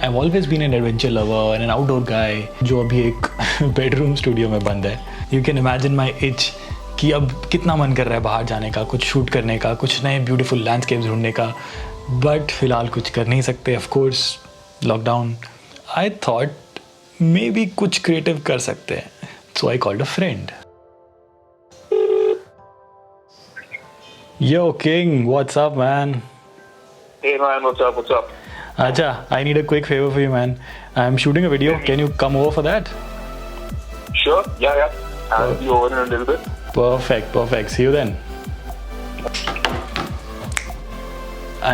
I've always been an adventure lover and an outdoor guy जो अभी एक bedroom studio में बंद है. You can imagine my itch कि अब कितना मन कर रहा है बाहर जाने का, कुछ शूट करने का, कुछ नए ब्यूटीफुल लैंडस्केप्स ढूंढने का, बट फिलहाल कुछ कर नहीं सकते. Of course lockdown. I thought maybe कुछ क्रिएटिव कर सकते हैं, so I called a friend. Yo King, what's up man? Hey man, what's up? What's up? Acha, I need a quick favor for you man. I'm shooting a video. Can you come over for that? Sure. Yeah. I'll be over in a little bit. Perfect. See you then.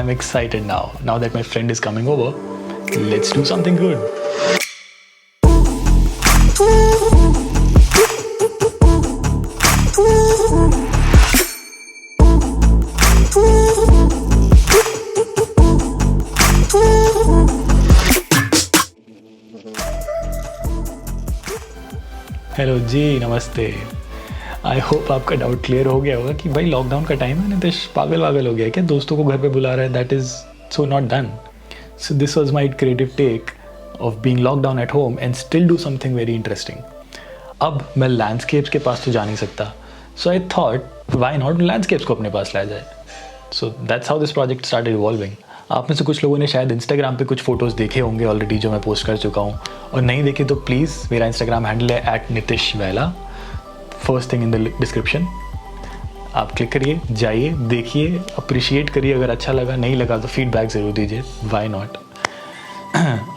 I'm excited now. Now that my friend is coming over, let's do something good. Hello जी, नमस्ते. I hope आपका doubt clear हो गया होगा कि भाई lockdown का time है, नितिश पागल हो गया क्या, दोस्तों को घर पे बुला रहा है. That is so not done. So this was my creative take of being lockdown at home and still do something very interesting. अब मैं लैंडस्केप्स के पास तो जा नहीं सकता, so I thought why not landscapes को अपने पास लाया जाए. So that's how this project started evolving. आप में से कुछ लोगों ने शायद इंस्टाग्राम पे कुछ फ़ोटोज़ देखे होंगे ऑलरेडी जो मैं पोस्ट कर चुका हूँ, और नहीं देखे तो प्लीज़ मेरा इंस्टाग्राम हैंडल है @nitishvela. First thing in the description. आप क्लिक करिए, जाइए, देखिए, अप्रिशिएट करिए. अगर अच्छा लगा, नहीं लगा तो फीडबैक ज़रूर दीजिए. Why not.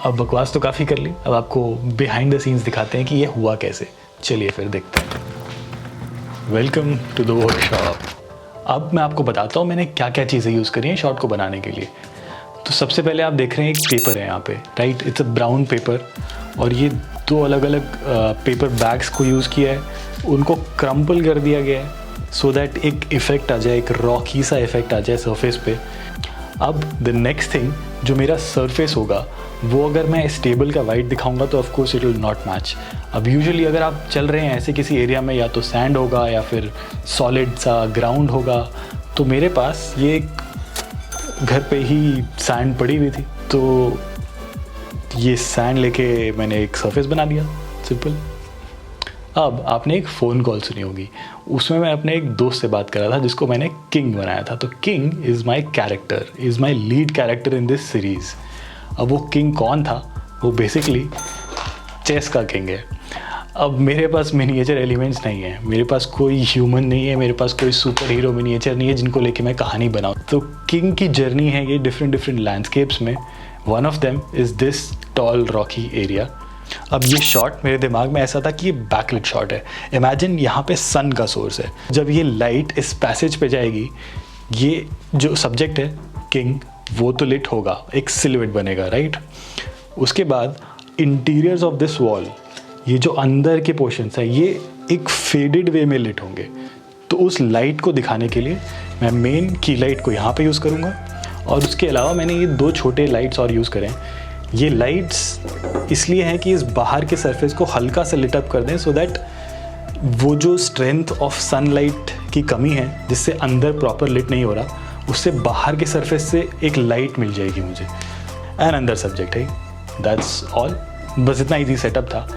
अब बकवास तो काफ़ी कर ली, अब आपको बिहाइंड द सीन्स दिखाते हैं कि ये हुआ कैसे. चलिए फिर देखते हैं. Welcome to the workshop. अब मैं आपको बताता हूँ मैंने क्या क्या चीज़ें यूज़ करी हैं शॉट को बनाने के लिए. तो सबसे पहले आप देख रहे हैं एक पेपर है यहाँ पे, right. It's a brown paper, और ये दो अलग अलग पेपर बैग्स को यूज़ किया है. उनको क्रम्पल कर दिया गया है सो दैट एक इफ़ेक्ट आ जाए, एक रॉकी सा इफ़ेक्ट आ जाए सरफेस पे. अब द नेक्स्ट थिंग, जो मेरा सरफेस होगा वो अगर मैं इस टेबल का वाइट दिखाऊंगा तो of course it will not match. अब यूजुअली अगर आप चल रहे हैं ऐसे किसी एरिया में, या तो सैंड होगा या फिर सॉलिड सा ग्राउंड होगा. तो मेरे पास ये घर पे ही सैंड पड़ी हुई थी, तो ये सैंड लेके मैंने एक सरफेस बना दिया, सिंपल. अब आपने एक फ़ोन कॉल सुनी होगी, उसमें मैं अपने एक दोस्त से बात कर रहा था जिसको मैंने किंग बनाया था. तो king is my character, is my lead character in this series. अब वो किंग कौन था? वो बेसिकली चेस का किंग है. अब मेरे पास मिनिएचर एलिमेंट्स नहीं है, मेरे पास कोई ह्यूमन नहीं है, मेरे पास कोई सुपर हीरो मिनिएचर नहीं है जिनको लेके मैं कहानी बनाऊँ. तो किंग की जर्नी है ये डिफरेंट लैंडस्केप्स में. One of them is this tall rocky area. अब ये शॉट मेरे दिमाग में ऐसा था कि ये बैकलिट शॉट है. इमेजिन यहाँ पे सन का सोर्स है. जब ये लाइट इस पैसेज पे जाएगी, ये जो सब्जेक्ट है किंग, वो तो लिट होगा, एक सिलुएट बनेगा, राइट. उसके बाद इंटीरियर्स ऑफ दिस वॉल, ये जो अंदर के पोर्शंस है, ये एक फेडेड वे में लिट होंगे. तो उस लाइट को दिखाने के लिए मैं मेन की लाइट को यहाँ पे यूज़ करूँगा, और उसके अलावा मैंने ये दो छोटे लाइट्स और यूज़ करें. ये लाइट्स इसलिए हैं कि इस बाहर के सरफेस को हल्का सा लिट अप कर दें, सो दैट वो जो स्ट्रेंथ ऑफ सनलाइट की कमी है जिससे अंदर प्रॉपर लिट नहीं हो रहा, उससे बाहर के सरफेस से एक लाइट मिल जाएगी मुझे. एंड अंदर सब्जेक्ट है. That's all. बस इतना ईजी सेटअप था.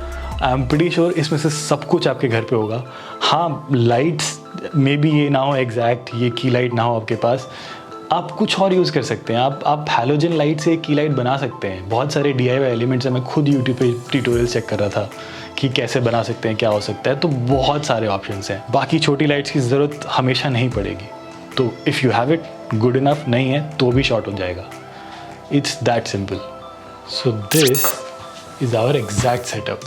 आई एम प्रीटी श्योर इसमें से सब कुछ आपके घर पे होगा. हाँ, लाइट्स मे बी ये ना हो एग्जैक्ट, ये की लाइट ना हो आपके पास, आप कुछ और यूज़ कर सकते हैं. आप हैलोजन लाइट से एक की लाइट बना सकते हैं. बहुत सारे DIY एलिमेंट्स हैं. मैं खुद यूट्यूब पे ट्यूटोरियल्स चेक कर रहा था कि कैसे बना सकते हैं, क्या हो सकता है. तो बहुत सारे ऑप्शंस हैं. बाकी छोटी लाइट्स की ज़रूरत हमेशा नहीं पड़ेगी. तो if you have it, good enough. नहीं है तो भी शॉर्ट हो जाएगा. It's that simple. So this is our exact setup.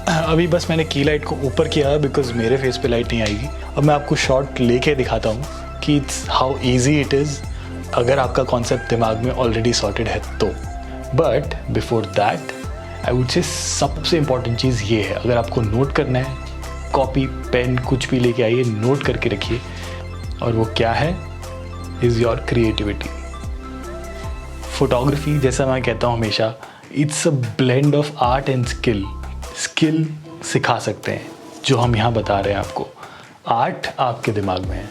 अभी बस मैंने की लाइट को ऊपर किया बिकॉज मेरे फेस पे लाइट नहीं आएगी. अब मैं आपको शॉट लेके दिखाता हूँ कि it's how easy it is, अगर आपका कॉन्सेप्ट दिमाग में ऑलरेडी सॉर्टेड है तो. But before that I would say सबसे इम्पॉर्टेंट चीज़ ये है, अगर आपको नोट करना है, कॉपी पेन कुछ भी लेके आइए, नोट करके रखिए. और वो क्या है? Is your creativity. फोटोग्राफी, जैसा मैं कहता हूँ हमेशा, it's a blend of art and skill. Skill सिखा सकते हैं जो हम यहाँ बता रहे हैं आपको. आर्ट आपके दिमाग में है.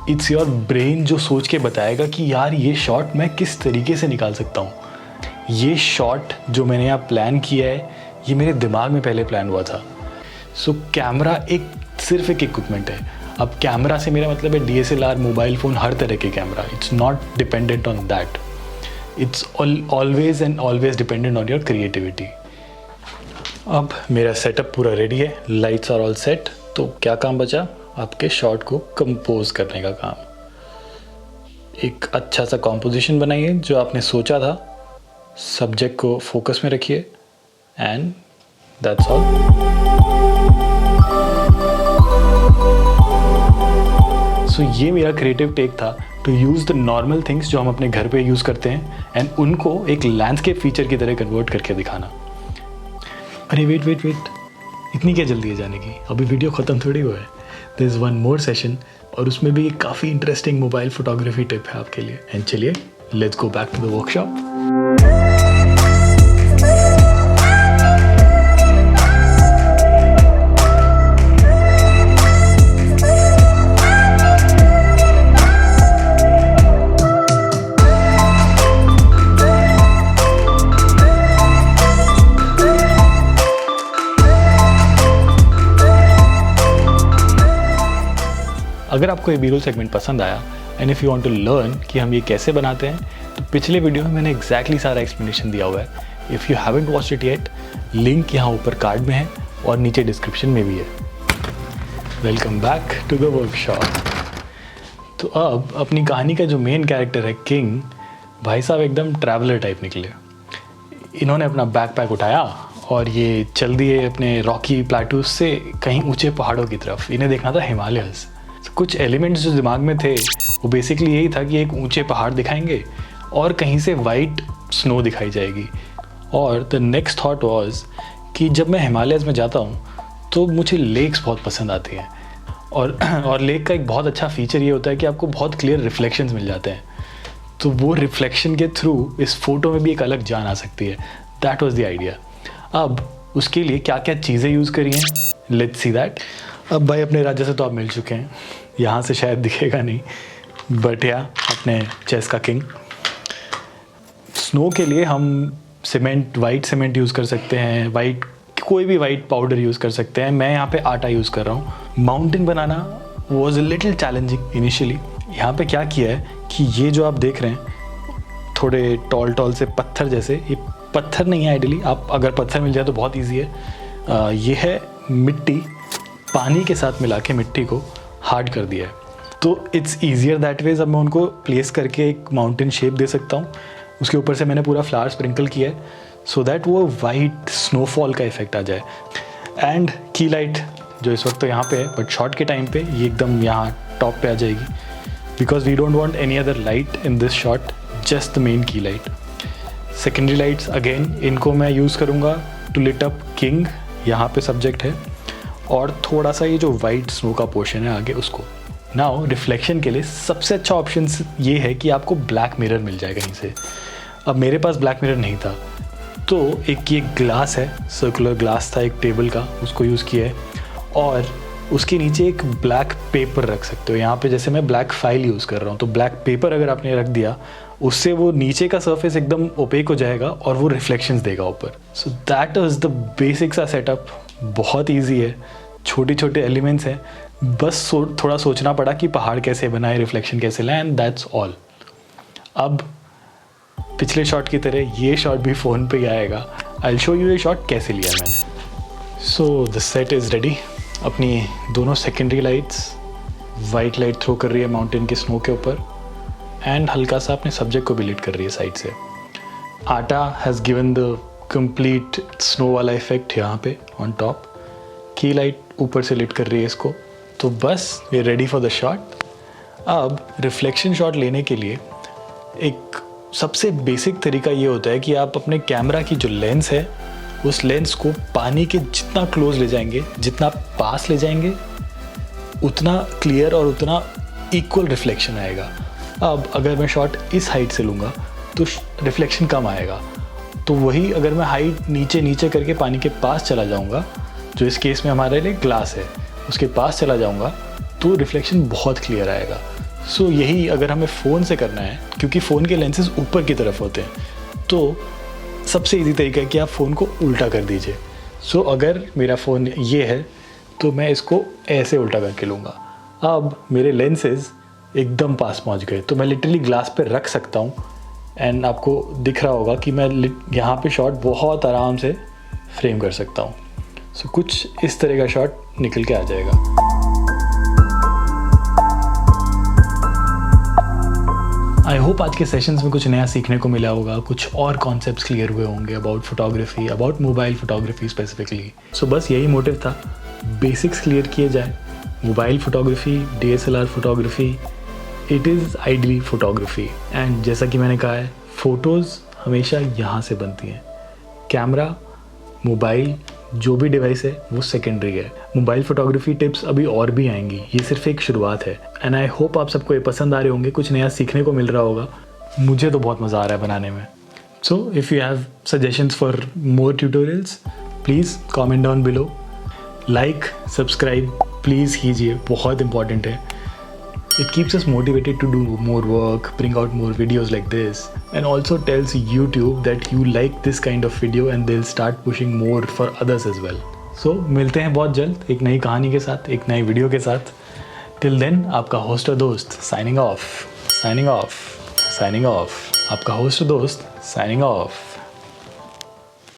इट्स योर ब्रेन जो सोच के बताएगा कि यार ये शॉट मैं किस तरीके से निकाल सकता हूँ, ये शॉट जो मैंने यहाँ प्लान किया है ये मेरे दिमाग में पहले प्लान हुआ था। सो कैमरा सिर्फ एक इक्विपमेंट है। अब कैमरा से मेरा मतलब है DSLR, मोबाइल फ़ोन, हर तरह के camera. It's not dependent on that, it's always and always dependent on your creativity. अब मेरा सेटअप पूरा रेडी है, लाइट्स आर ऑल सेट। तो क्या काम बचा? आपके शॉट को कंपोज करने का काम। एक अच्छा सा कॉम्पोजिशन बनाइए जो आपने सोचा था, सब्जेक्ट को फोकस में रखिए एंड दैट्स ऑल। सो ये मेरा क्रिएटिव टेक था to use the normal things जो हम अपने घर पे यूज़ करते हैं एंड उनको एक लैंडस्केप फीचर की तरह कन्वर्ट करके दिखाना। अरे वेट, इतनी क्या जल्दी है जाने की? अभी वीडियो ख़त्म थोड़ी हुआ है। There is one more session और उसमें भी एक काफ़ी इंटरेस्टिंग मोबाइल फोटोग्राफी टिप है आपके लिए। एंड चलिए let's go back to the workshop. अगर आपको ये बी-रोल सेगमेंट पसंद आया and if you want to learn कि हम ये कैसे बनाते हैं तो पिछले वीडियो में मैंने एग्जैक्टली सारा एक्सप्लेनेशन दिया हुआ है। If you haven't watched it yet, link यहाँ ऊपर कार्ड में है और नीचे डिस्क्रिप्शन में भी है। Welcome back to the workshop. तो अब अपनी कहानी का जो मेन कैरेक्टर है किंग, भाई साहब एकदम ट्रैवलर टाइप निकले। इन्होंने अपना बैकपैक उठाया और ये चल दिए अपने रॉकी प्लेटूज से कहीं ऊंचे पहाड़ों की तरफ। इन्हें देखना था हिमालयस। कुछ एलिमेंट्स जो दिमाग में थे वो बेसिकली यही था कि एक ऊंचे पहाड़ दिखाएंगे और कहीं से वाइट स्नो दिखाई जाएगी। और द नेक्स्ट थॉट वाज कि जब मैं हिमालयस में जाता हूँ तो मुझे लेक्स बहुत पसंद आती हैं और लेक का एक बहुत अच्छा फीचर ये होता है कि आपको बहुत क्लियर रिफ्लेक्शंस मिल जाते हैं। तो वो रिफ्लेक्शन के थ्रू इस फोटो में भी एक अलग जान आ सकती है। That was the idea. अब उसके लिए क्या क्या चीज़ें यूज़ करी हैं, लेट्स सी दैट। अब भाई अपने राज्य से तो आप मिल चुके हैं, यहाँ से शायद दिखेगा नहीं बट या अपने चेस का किंग। स्नो के लिए हम सीमेंट, वाइट सीमेंट यूज़ कर सकते हैं, वाइट कोई भी वाइट पाउडर यूज़ कर सकते हैं। मैं यहाँ पे आटा यूज़ कर रहा हूँ। Mountain banana was a little challenging initially. यहाँ पे क्या किया है कि ये जो आप देख रहे हैं थोड़े टॉल से पत्थर जैसे, ये पत्थर नहीं है आइडियली, आप अगर पत्थर मिल जाए तो बहुत ईजी है। ये है मिट्टी, पानी के साथ मिला के मिट्टी को हार्ड कर दिया है तो इट्स ईजियर दैट वेज। अब मैं उनको प्लेस करके एक माउंटेन शेप दे सकता हूँ। उसके ऊपर से मैंने पूरा फ्लावर स्प्रिंकल किया है सो दैट वो वाइट स्नोफॉल का इफेक्ट आ जाए। एंड की लाइट जो इस वक्त तो यहाँ पे है बट शॉट के टाइम पे ये एकदम यहाँ टॉप पे आ जाएगी because we don't want any other light in this shot, just the main key light. Secondary lights again इनको मैं यूज़ करूँगा टू लिट अप किंग, यहाँ पे सब्जेक्ट है, और थोड़ा सा ये जो वाइट स्नो का पोर्शन है आगे उसको। नाउ रिफ्लेक्शन के लिए सबसे अच्छा ऑप्शन ये है कि आपको ब्लैक मिरर मिल जाए कहीं से। अब मेरे पास ब्लैक मिरर नहीं था तो एक ये ग्लास है, सर्कुलर ग्लास था एक टेबल का, उसको यूज़ किया है और उसके नीचे एक ब्लैक पेपर रख सकते हो। यहाँ पे जैसे मैं ब्लैक फाइल यूज़ कर रहा हूँ तो ब्लैक पेपर अगर आपने रख दिया उससे वो नीचे का सरफेस एकदम ओपेक हो जाएगा और वो रिफ्लेक्शंस देगा ऊपर। So that is the basic सा सेटअप। बहुत ईजी है, छोटे छोटे एलिमेंट्स हैं, बस थोड़ा सोचना पड़ा कि पहाड़ कैसे बनाए, रिफ्लेक्शन कैसे लाए एंड दैट्स ऑल। अब पिछले शॉट की तरह ये शॉट भी फ़ोन पे ही आएगा। आई विल शो यू ये शॉट कैसे लिया मैंने। So the set is ready. अपनी दोनों secondary lights, white light throw कर रही है माउंटेन के स्नो के ऊपर एंड हल्का सा अपने सब्जेक्ट को भी लिट कर रही है साइड से। आटा has given the complete snow वाला इफेक्ट यहाँ पे ऑन टॉप। की लाइट ऊपर से लिट कर रही है इसको। तो बस we are ready for the shot. अब रिफ्लेक्शन शॉट लेने के लिए एक सबसे बेसिक तरीका ये होता है कि आप अपने कैमरा की जो लेंस है उस लेंस को पानी के जितना क्लोज ले जाएंगे, जितना पास ले जाएंगे, उतना क्लियर और उतना इक्वल रिफ्लेक्शन आएगा। अब अगर मैं शॉट इस हाइट से लूँगा तो रिफ्लेक्शन कम आएगा। तो वही अगर मैं हाइट नीचे नीचे करके पानी के पास चला जाऊँगा, जो इस केस में हमारे लिए ग्लास है, उसके पास चला जाऊँगा तो रिफ्लेक्शन बहुत क्लियर आएगा। सो यही अगर हमें फ़ोन से करना है, क्योंकि फ़ोन के लेंसेज ऊपर की तरफ होते हैं, तो सबसे इजी तरीका है कि आप फ़ोन को उल्टा कर दीजिए। सो अगर मेरा फ़ोन ये है तो मैं इसको ऐसे उल्टा करके लूँगा। अब मेरे लेंसेज एकदम पास पहुँच गए, तो मैं लिटरली ग्लास पे रख सकता हूँ एंड आपको दिख रहा होगा कि मैं यहाँ पे शॉट बहुत आराम से फ्रेम कर सकता हूँ। सो कुछ इस तरह का शॉट निकल के आ जाएगा। आई होप आज के सेशंस में कुछ नया सीखने को मिला होगा, कुछ और कॉन्सेप्ट्स क्लियर हुए होंगे about photography, about mobile photography specifically. So बस यही मोटिव था, बेसिक्स क्लियर किए जाए। Mobile photography, DSLR photography, it is ideally photography. And जैसा कि मैंने कहा है, फ़ोटोज़ हमेशा यहाँ से बनती हैं। कैमरा, मोबाइल, जो भी डिवाइस है वो सेकेंडरी है। मोबाइल फोटोग्राफी टिप्स अभी और भी आएंगी, ये सिर्फ एक शुरुआत है। एंड आई होप आप सबको ये पसंद आ रहे होंगे, कुछ नया सीखने को मिल रहा होगा। मुझे तो बहुत मज़ा आ रहा है बनाने में। So if you have suggestions for more tutorials, please comment down below. Like, subscribe please कीजिए, बहुत इंपॉर्टेंट है। It keeps us motivated to do more work, bring out more videos like this, and also tells YouTube that you like this kind of video and they'll start pushing more for others as well. So मिलते हैं बहुत जल्द एक नई कहानी के साथ, एक नई वीडियो के साथ। Till then, आपका होस्ट और दोस्त signing off, signing off, signing off। आपका होस्ट और दोस्त signing off।